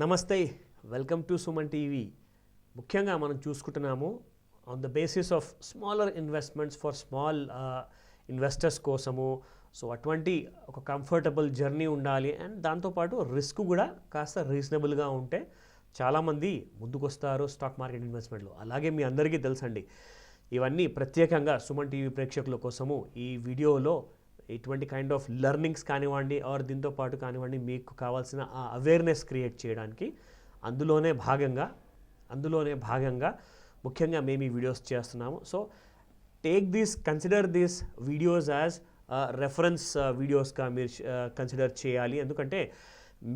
నమస్తే, welcome to Suman TV. ముఖ్యంగా మనం చూసుకుంటున్నాము on the basis of smaller investments for small investors కోసము. సో అటువంటి ఒక కంఫర్టబుల్ జర్నీ ఉండాలి అండ్ దాంతోపాటు రిస్క్ కూడా కాస్త రీజనబుల్గా ఉంటే చాలామంది ముందుకొస్తారు స్టాక్ మార్కెట్ ఇన్వెస్ట్మెంట్లో. అలాగే మీ అందరికీ తెలుసండి, ఇవన్నీ ప్రత్యేకంగా సుమన్ టీవీ ప్రేక్షకుల కోసము ఈ వీడియోలో ఇటువంటి కైండ్ ఆఫ్ లెర్నింగ్స్ కానివ్వండి ఆర్ దీంతో పాటు కానివ్వండి మీకు కావాల్సిన ఆ అవేర్నెస్ క్రియేట్ చేయడానికి అందులోనే భాగంగా ముఖ్యంగా మేము ఈ వీడియోస్ చేస్తున్నాము. So consider these videos as reference వీడియోస్గా మీరు కన్సిడర్ చేయాలి. ఎందుకంటే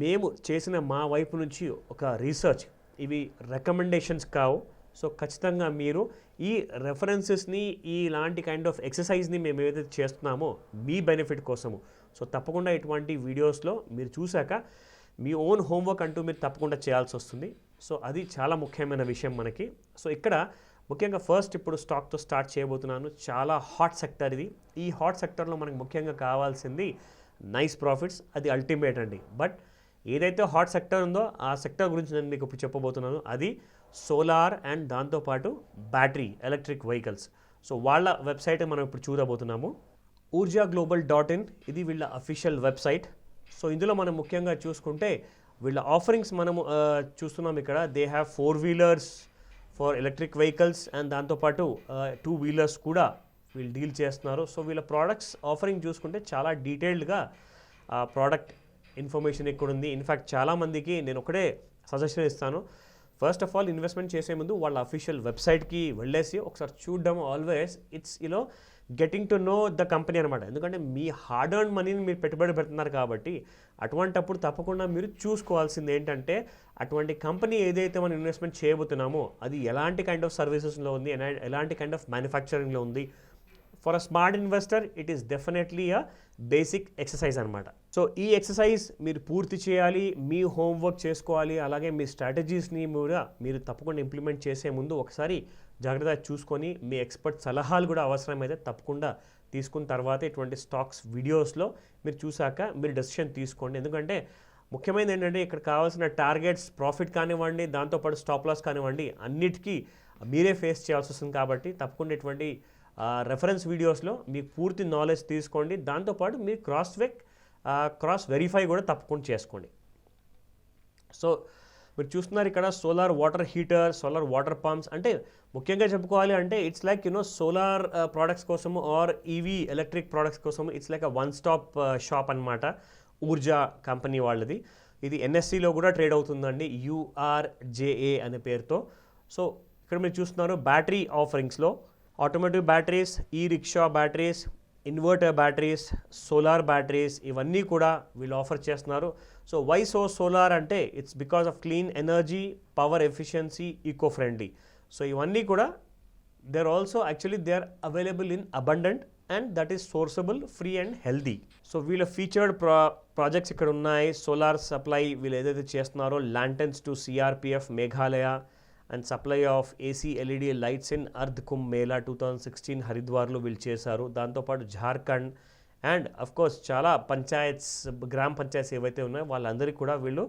మేము చేసిన మా వైపు నుంచి ఒక రీసెర్చ్, ఇవి రికమెండేషన్స్ కావు. సో ఖచ్చితంగా మీరు ఈ రెఫరెన్సెస్ని, ఇలాంటి కైండ్ ఆఫ్ ఎక్సర్సైజ్ని మేము ఏదైతే చేస్తున్నామో మీ బెనిఫిట్ కోసము. సో తప్పకుండా ఇటువంటి వీడియోస్లో మీరు చూశాక మీ ఓన్ హోంవర్క్ అంటూ మీరు తప్పకుండా చేయాల్సి వస్తుంది. సో అది చాలా ముఖ్యమైన విషయం మనకి. సో ఇక్కడ ముఖ్యంగా ఫస్ట్ ఇప్పుడు స్టాక్తో స్టార్ట్ చేయబోతున్నాను. చాలా హాట్ సెక్టర్ ఇది. ఈ హాట్ సెక్టర్లో మనకు ముఖ్యంగా కావాల్సింది నైస్ ప్రాఫిట్స్. అది అల్టిమేట్ అండి. బట్ ఏదైతే హాట్ సెక్టర్ ఉందో ఆ సెక్టర్ గురించి నేను మీకు ఇప్పుడు చెప్పబోతున్నాను. అది సోలార్ అండ్ దాంతోపాటు బ్యాటరీ ఎలక్ట్రిక్ వెహికల్స్. సో వాళ్ళ వెబ్సైట్ మనం ఇప్పుడు చూడబోతున్నాము. urjaglobal.in ఇది వీళ్ళ అఫీషియల్ వెబ్సైట్. సో ఇందులో మనం ముఖ్యంగా చూసుకుంటే వీళ్ళ ఆఫరింగ్స్ మనము చూస్తున్నాం. ఇక్కడ they have 4 wheelers for electric vehicles and దాంతోపాటు 2 వీలర్స్ కూడా వీళ్ళు డీల్ చేస్తున్నారు. సో వీళ్ళ ప్రోడక్ట్స్ ఆఫరింగ్ చూసుకుంటే చాలా డీటెయిల్డ్గా ప్రోడక్ట్ ఇన్ఫర్మేషన్ ఇక్కడ ఉంది. ఇన్ఫ్యాక్ట్ చాలామందికి నేను ఒకటే సజెషన్ ఇస్తాను. ఫస్ట్ ఆఫ్ ఆల్ ఇన్వెస్ట్మెంట్ చేసే ముందు వాళ్ళ అఫీషియల్ వెబ్సైట్కి వెళ్ళేసి ఒకసారి చూడడం always it's getting to know the company అనమాట. ఎందుకంటే మీ హార్డ్ ఎర్న్ మనీని మీరు పెట్టుబడి పెడుతున్నారు కాబట్టి అటువంటప్పుడు తప్పకుండా మీరు చూసుకోవాల్సింది ఏంటంటే అటువంటి కంపెనీ ఏదైతే మనం ఇన్వెస్ట్మెంట్ చేయబోతున్నామో అది ఎలాంటి కైండ్ ఆఫ్ సర్వీసెస్లో ఉంది, ఎలాంటి కైండ్ ఆఫ్ మ్యానుఫ్యాక్చరింగ్లో ఉంది. For a smart investor it is definitely a basic exercise అనమాట. సో ఈ ఎక్సర్సైజ్ మీరు పూర్తి చేయాలి, మీ హోంవర్క్ చేసుకోవాలి. అలాగే మీ స్ట్రాటజీస్ని కూడా మీరు తప్పకుండా ఇంప్లిమెంట్ చేసే ముందు ఒకసారి జాగ్రత్తగా చూసుకొని మీ ఎక్స్పర్ట్ సలహాలు కూడా అవసరమైతే తప్పకుండా తీసుకున్న తర్వాత ఇటువంటి స్టాక్స్ వీడియోస్లో మీరు చూశాక మీరు డెసిషన్ తీసుకోండి. ఎందుకంటే ముఖ్యమైనది ఏంటంటే ఇక్కడ కావాల్సిన టార్గెట్స్, ప్రాఫిట్ కానివ్వండి, దాంతోపాటు స్టాప్ లాస్ కానివ్వండి, అన్నిటికీ మీరే ఫేస్ చేయాల్సి వస్తుంది. కాబట్టి తప్పకుండా ఇటువంటి రెఫరెన్స్ వీడియోస్లో మీకు పూర్తి నాలెడ్జ్ తీసుకోండి. దాంతోపాటు మీరు క్రాస్ వెరిఫై కూడా తప్పకుండా చేసుకోండి. సో మీరు చూస్తున్నారు ఇక్కడ solar water heater, solar water pumps. అంటే ముఖ్యంగా చెప్పుకోవాలి అంటే ఇట్స్ లైక్ సోలార్ ప్రోడక్ట్స్ కోసము ఆర్ ఈవీ ఎలక్ట్రిక్ ప్రోడక్ట్స్ కోసము it's like a one stop shop అనమాట. ఊర్జా కంపెనీ వాళ్ళది. ఇది ఎన్ఎస్సిలో కూడా ట్రేడ్ అవుతుందండి, URJA అనే పేరుతో. సో ఇక్కడ మీరు చూస్తున్నారు బ్యాటరీ ఆఫరింగ్స్లో automatic batteries, e rickshaw batteries, inverter batteries, solar batteries ఇవన్నీ కూడా వీళ్ళు ఆఫర్ చేస్తున్నారు. సో వై సో సోలార్ అంటే it's because of clean energy, power efficiency, eco friendly. So ఇవన్నీ కూడా they are available in abundant and that is sourceable, free and healthy. So వీళ్ళ featured projects ఇక్కడ ఉన్నాయి. సోలార్ సప్లై వీళ్ళు ఏదైతే చేస్తున్నారో lanterns to CRPF Meghalaya and supply of AC LED lights in Arth Kumbh Mela 2016 హరిద్వార్లో వీళ్ళు చేశారు. దాంతోపాటు జార్ఖండ్ అండ్ అఫ్కోర్స్ చాలా గ్రామ పంచాయత్స్ ఏవైతే ఉన్నాయో వాళ్ళందరికీ కూడా వీళ్ళు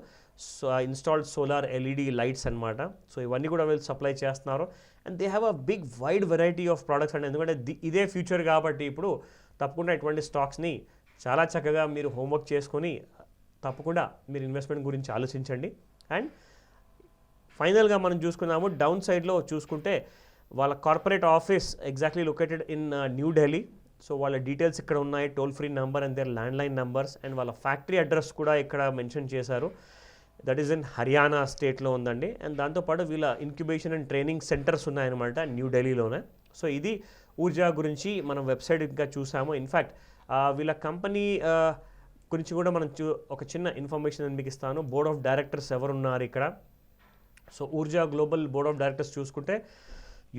ఇన్స్టాల్డ్ సోలార్ LED లైట్స్ అనమాట. సో ఇవన్నీ కూడా వీళ్ళు సప్లై చేస్తున్నారు. And they have a big wide variety of products అండి. ఎందుకంటే ఇదే ఫ్యూచర్ కాబట్టి ఇప్పుడు తప్పకుండా ఇటువంటి స్టాక్స్ని చాలా చక్కగా మీరు హోంవర్క్ చేసుకొని తప్పకుండా మీరు ఇన్వెస్ట్మెంట్ గురించి ఆలోచించండి. అండ్ ఫైనల్గా మనం చూసుకున్నాము డౌన్ సైడ్లో చూసుకుంటే వాళ్ళ corporate office exactly located in New Delhi. So వాళ్ళ డీటెయిల్స్ ఇక్కడ ఉన్నాయి, toll free number and their landline numbers. And వాళ్ళ ఫ్యాక్టరీ అడ్రస్ కూడా ఇక్కడ మెన్షన్ చేశారు. దట్ ఈస్ ఇన్ హర్యానా స్టేట్లో ఉందండి. అండ్ దాంతోపాటు వీళ్ళ ఇంక్యుబేషన్ అండ్ ట్రైనింగ్ సెంటర్స్ ఉన్నాయన్నమాట న్యూఢిల్లీలోనే. సో ఇది ఊర్జా గురించి మనం వెబ్సైట్ ఇంకా చూసాము. ఇన్ఫ్యాక్ట్ వీళ్ళ కంపెనీ గురించి కూడా మనం ఒక చిన్న ఇన్ఫర్మేషన్ మీకు ఇస్తాను. బోర్డ్ ఆఫ్ డైరెక్టర్స్ ఎవరున్నారు ఇక్కడ. So Urja global board of directors చూసుకుంటే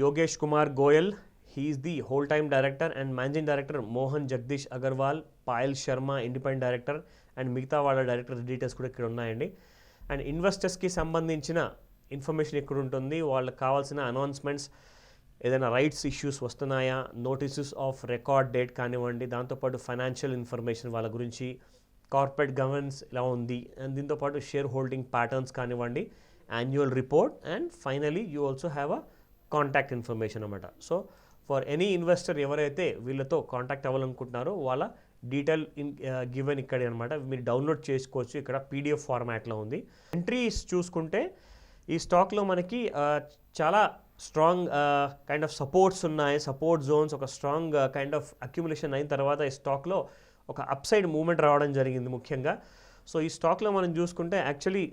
Yogesh Kumar Goyal, he is the whole time director and managing director Mohan Jagdish Agarwal, Payal Sharma independent director and మిగతా వాళ్ళ డైరెక్టర్ డీటెయిల్స్ కూడా ఇక్కడ ఉన్నాయండి. అండ్ ఇన్వెస్టర్స్కి సంబంధించిన ఇన్ఫర్మేషన్ ఇక్కడ ఉంటుంది. వాళ్ళకి కావాల్సిన అనౌన్స్మెంట్స్, ఏదైనా రైట్స్ ఇష్యూస్ వస్తున్నాయా, నోటీసెస్ ఆఫ్ రికార్డ్ డేట్ కానివ్వండి, దాంతోపాటు ఫైనాన్షియల్ ఇన్ఫర్మేషన్ వాళ్ళ గురించి కార్పొరేట్ గవర్నెన్స్ ఎలా ఉంది, అండ్ దీంతోపాటు షేర్ హోల్డింగ్ ప్యాటర్న్స్ కానివ్వండి, annual report, and finally you also have a contact information అనమాట. సో ఫర్ ఎనీ ఇన్వెస్టర్ ఎవరైతే వీళ్ళతో కాంటాక్ట్ అవ్వాలనుకుంటున్నారో వాళ్ళ డీటెయిల్ గివెన్ ఇక్కడే అనమాట. మీరు డౌన్లోడ్ చేసుకోవచ్చు, ఇక్కడ పీడిఎఫ్ ఫార్మాట్లో ఉంది. ఎంట్రీస్ చూసుకుంటే ఈ స్టాక్లో మనకి చాలా స్ట్రాంగ్ కైండ్ ఆఫ్ సపోర్ట్స్ ఉన్నాయి, సపోర్ట్ జోన్స్, ఒక స్ట్రాంగ్ కైండ్ ఆఫ్ అక్యుములేషన్ అయిన తర్వాత ఈ స్టాక్లో ఒక అప్సైడ్ మూవ్మెంట్ రావడం జరిగింది ముఖ్యంగా. సో ఈ స్టాక్లో మనం చూసుకుంటే actually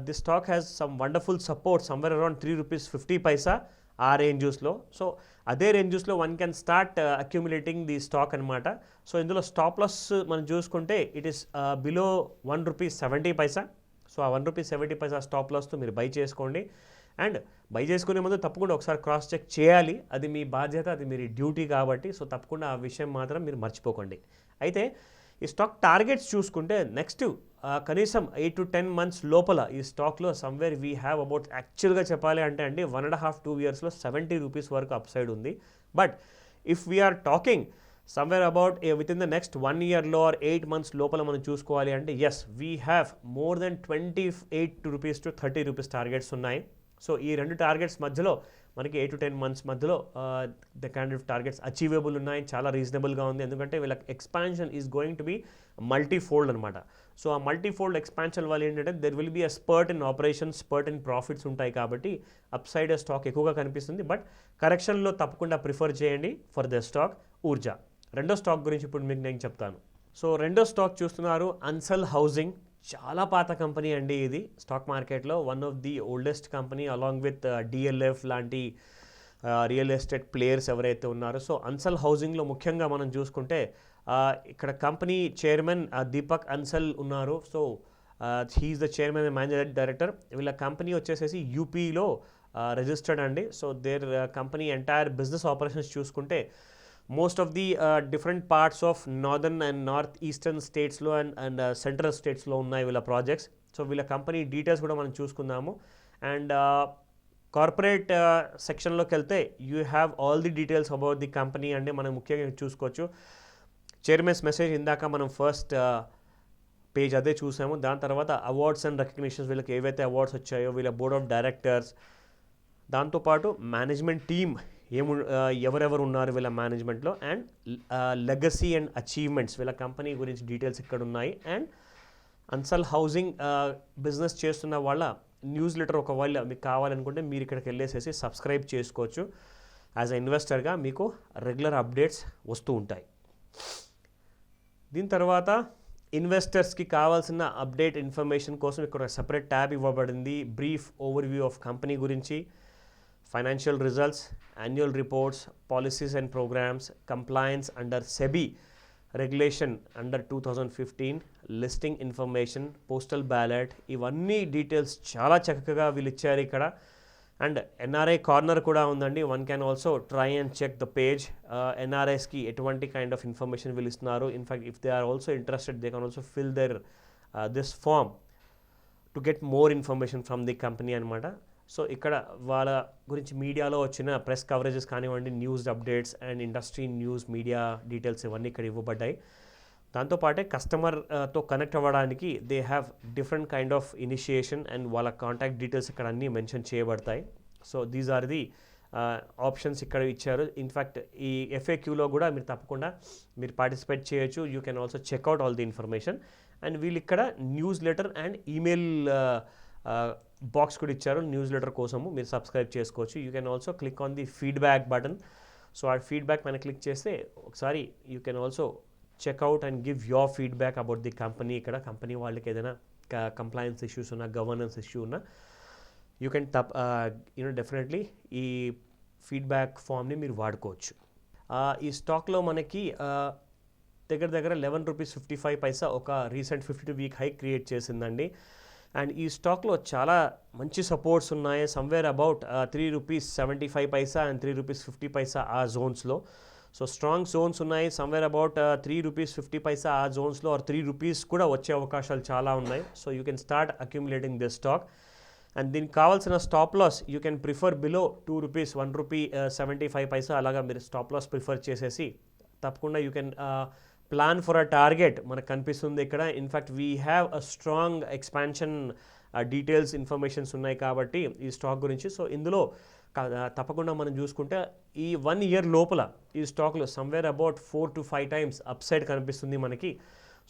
the stock has some wonderful support somewhere around ₹3.50 ఆ రేంజెస్లో. సో అదే రేంజెస్లో one can start accumulating the stock అనమాట. సో ఇందులో స్టాప్ లాస్ మనం చూసుకుంటే ఇట్ ఈస్ బిలో ₹1.70. సో ఆ ₹1.70 స్టాప్ లాస్తో మీరు బై చేసుకోండి. అండ్ బై చేసుకునే ముందు తప్పకుండా ఒకసారి క్రాస్ చెక్ చేయాలి, అది మీ బాధ్యత, అది మీ డ్యూటీ కాబట్టి. సో తప్పకుండా ఆ విషయం మాత్రం మీరు మర్చిపోకండి. అయితే ఈ స్టాక్ టార్గెట్స్ చూసుకుంటే నెక్స్ట్ కనీసం 8 to 10 months లోపల ఈ స్టాక్లో సమ్వేర్ వీ హ్యావ్ అబౌట్, యాక్చువల్గా చెప్పాలి అంటే అండి 1.5-2 yearsలో ₹70 వరకు అప్సైడ్ ఉంది. But if we are talking somewhere about with in the next 1 yearలో ఆర్ 8 months లోపల మనం చూసుకోవాలి అంటే as we have more than ₹28 to targets ఉన్నాయి. సో ఈ రెండు టార్గెట్స్ మధ్యలో మనకి 8 to 10 months మధ్యలో the kind of targets achievable ఉన్నాయి, చాలా రీజనబుల్గా ఉంది. ఎందుకంటే వీళ్ళ expansion is going to be multifold అనమాట. సో ఆ మల్టీఫోల్డ్ ఎక్స్పాన్షన్ వల్ల ఏంటంటే there will be a spurt in operations, spurt in profits ఉంటాయి కాబట్టి అప్ సైడ్ స్టాక్ ఎక్కువగా కనిపిస్తుంది. బట్ కరెక్షన్లో తప్పకుండా ప్రిఫర్ చేయండి ఫర్ ద స్టాక్ ఊర్జా. రెండో స్టాక్ గురించి ఇప్పుడు మీకు నేను చెప్తాను. సో రెండో స్టాక్ చూస్తున్నారు అన్సల్ హౌసింగ్. చాలా పాత కంపెనీ అండి ఇది స్టాక్ మార్కెట్లో, one of the oldest company along with DLF లాంటి రియల్ ఎస్టేట్ ప్లేయర్స్ ఎవరైతే ఉన్నారో. సో అన్సల్ హౌసింగ్లో ముఖ్యంగా మనం చూసుకుంటే ఇక్కడ కంపెనీ చైర్మన్ దీపక్ అన్సల్ ఉన్నారు. So he's the chairman and managing director. వీళ్ళ కంపెనీ వచ్చేసేసి యూపీలో రిజిస్టర్డ్ అండి. So their company entire business operations చూసుకుంటే most of the different parts of northern and northeastern స్టేట్స్లో అండ్ సెంట్రల్ స్టేట్స్లో ఉన్నాయి వీళ్ళ ప్రాజెక్ట్స్. సో వీళ్ళ కంపెనీ డీటెయిల్స్ కూడా మనం చూసుకుందాము. అండ్ కార్పొరేట్ సెక్షన్లోకి వెళ్తే you have all the details about the company అంటే మనం ముఖ్యంగా చూసుకోవచ్చు. చైర్మన్స్ మెసేజ్ ఇందాక మనం ఫస్ట్ పేజ్ అదే చూసాము. దాని తర్వాత అవార్డ్స్ అండ్ రికగ్నిషన్స్, వీళ్ళకి ఏవైతే అవార్డ్స్ వచ్చాయో, వీళ్ళ బోర్డ్ ఆఫ్ డైరెక్టర్స్, దాంతోపాటు మేనేజ్మెంట్ టీమ్ ఎవరెవరు ఉన్నారు వీళ్ళ మేనేజ్మెంట్లో, అండ్ లెగసీ అండ్ అచీవ్మెంట్స్, వీళ్ళ కంపెనీ గురించి డీటెయిల్స్ ఇక్కడ ఉన్నాయి. అండ్ అన్సల్ హౌసింగ్ బిజినెస్ చేస్తున్న వాళ్ళ న్యూస్ లెటర్ ఒకవేళ మీకు కావాలనుకుంటే మీరు ఇక్కడికి వెళ్ళేసేసి సబ్స్క్రైబ్ చేసుకోవచ్చు. యాజ్ అ ఇన్వెస్టర్గా మీకు రెగ్యులర్ అప్డేట్స్ వస్తూ ఉంటాయి. దీని తర్వాత ఇన్వెస్టర్స్కి కావాల్సిన అప్డేట్ ఇన్ఫర్మేషన్ కోసం ఇక్కడ సెపరేట్ ట్యాబ్ ఇవ్వబడింది. బ్రీఫ్ ఓవర్వ్యూ ఆఫ్ కంపెనీ గురించి, financial results, annual reports, policies and programs, compliance under SEBI regulation under 2015, listing information, postal ballot, ఇవన్నీ డీటెయిల్స్ చాలా చక్కగా వీళ్ళు ఇచ్చారు ఇక్కడ. అండ్ ఎన్ఆర్ఐ కార్నర్ కూడా ఉందండి. One can also try and check the page. ఎన్ఆర్ఐస్కి ఎటువంటి కైండ్ ఆఫ్ ఇన్ఫర్మేషన్ వీళ్ళు ఇస్తున్నారు. In fact if they are also interested they can also fill their this form to get more information from the company అనమాట. So ఇక్కడ వాళ్ళ గురించి మీడియాలో వచ్చిన ప్రెస్ కవరేజెస్ కానివ్వండి, news updates and industry news, media details ఇవన్నీ ఇక్కడ ఇవ్వబడ్డాయి. దాంతోపాటే కస్టమర్తో కనెక్ట్ అవ్వడానికి they have different kind of initiation and వాళ్ళ కాంటాక్ట్ డీటెయిల్స్ ఇక్కడ అన్నీ మెన్షన్ చేయబడతాయి. So these are the options ఇక్కడ ఇచ్చారు. ఇన్ఫ్యాక్ట్ ఈ FAQలో కూడా మీరు తప్పకుండా మీరు పార్టిసిపేట్ చేయొచ్చు. You can also check out all the information. And వీళ్ళు ఇక్కడ news letter and email box కూడా ఇచ్చారు. న్యూస్ లెటర్ కోసము మీరు సబ్స్క్రైబ్ చేసుకోవచ్చు. You can also click on the feedback button. So ఆ ఫీడ్బ్యాక్ మనం క్లిక్ చేస్తే ఒకసారి you can also check out and give your feedback about the company. ఇక్కడ కంపెనీ వాళ్ళకి ఏదైనా కంప్లైన్స్ ఇష్యూస్ ఉన్నా, గవర్నెన్స్ ఇష్యూ ఉన్నా యూ కెన్ డెఫినెట్లీ ఈ ఫీడ్బ్యాక్ ఫామ్ని మీరు వాడుకోవచ్చు. ఈ స్టాక్లో మనకి దగ్గర దగ్గర ₹11.55 ఒక రీసెంట్ 52-week హై క్రియేట్ చేసిందండి. అండ్ ఈ స్టాక్లో చాలా మంచి సపోర్ట్స్ ఉన్నాయి. సమ్వేర్ అబౌట్ ₹3.75 అండ్ ₹3.50 ఆ జోన్స్లో. సో స్ట్రాంగ్ జోన్స్ ఉన్నాయి. సమ్వేర్ అబౌట్ ₹3.50 ఆ జోన్స్లో ఆర్ ₹3 కూడా వచ్చే అవకాశాలు చాలా ఉన్నాయి. So you can start accumulating this stock. And దీనికి కావాల్సిన stop loss you can prefer below ₹1.75 అలాగా మీరు స్టాప్ లాస్ ప్రిఫర్ చేసేసి తప్పకుండా you can plan for a target మనకు కనిపిస్తుంది ఇక్కడ. In fact we have a strong expansion details informations ఉన్నాయి కాబట్టి ఈ స్టాక్ గురించి. సో ఇందులో తప్పకుండా మనం చూసుకుంటే ఈ 1 year లోపల ఈ స్టాక్లో somewhere about 4 to 5 times up side కనిపిస్తుంది మనకి.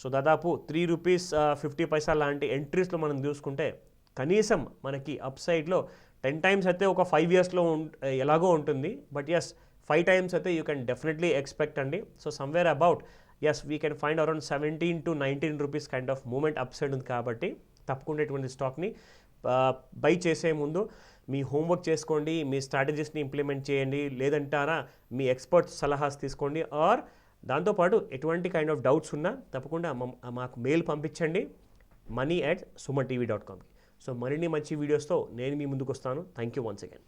సో దాదాపు ₹3.50 లాంటి ఎంట్రీస్లో మనం చూసుకుంటే కనీసం మనకి అప్ సైడ్లో 10 times అయితే ఒక 5 yearsలో ఎలాగో ఉంటుంది. బట్ ఎస్ 5 times అయితే యూ కెన్ డెఫినెట్లీ ఎక్స్పెక్ట్ అండి. So somewhere about as we can find around 17 to 19 rupees kind of movement upside ఉంది కాబట్టి తప్పకుండా ఇటువంటి స్టాక్ని బై చేసే ముందు మీ హోంవర్క్ చేసుకోండి, మీ స్ట్రాటజీస్ని ఇంప్లిమెంట్ చేయండి, లేదంటారా మీ ఎక్స్పర్ట్స్ సలహాస్ తీసుకోండి. ఆర్ దాంతోపాటు ఎటువంటి కైండ్ ఆఫ్ డౌట్స్ ఉన్నా తప్పకుండా మాకు మెయిల్ పంపించండి money@sumartv.com. సో మరిన్ని మంచి వీడియోస్తో నేను మీ ముందుకు వస్తాను. Thank you once again.